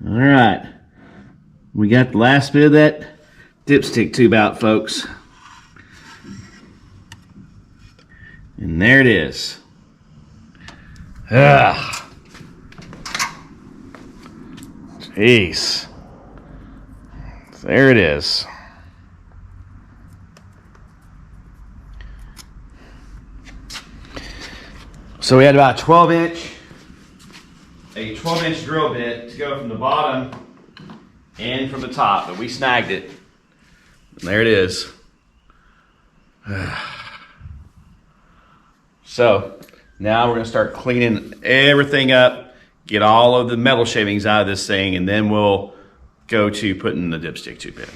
All right, we got the last bit of that dipstick tube out, folks. And there it is. Jeez. There it is. So we had about a 12-inch drill bit to go from the bottom and from the top, but we snagged it. And there it is. So now we're going to start cleaning everything up, get all of the metal shavings out of this thing, and then we'll go to putting the dipstick tube in.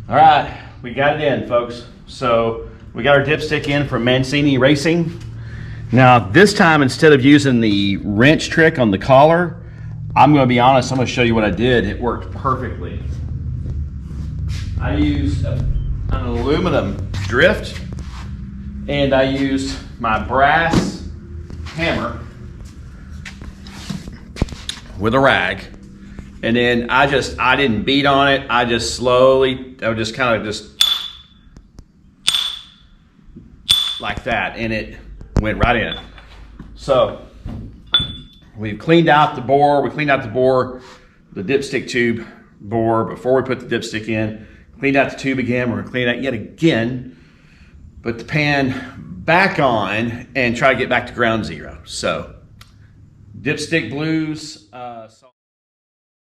All right, we got it in, folks. So we got our dipstick in from Mancini Racing. Now this time, instead of using the wrench trick on the collar, I'm going to be honest, I'm going to show you what I did. It worked perfectly. I used an aluminum drift, and I used my brass hammer with a rag, and then I didn't beat on it. I would just kind of like that, and it went right in. So we've cleaned out the bore. We cleaned out the bore, the dipstick tube bore, before we put the dipstick in. Cleaned out the tube again. We're gonna clean it out yet again, put the pan back on, and try to get back to ground zero. So dipstick blues.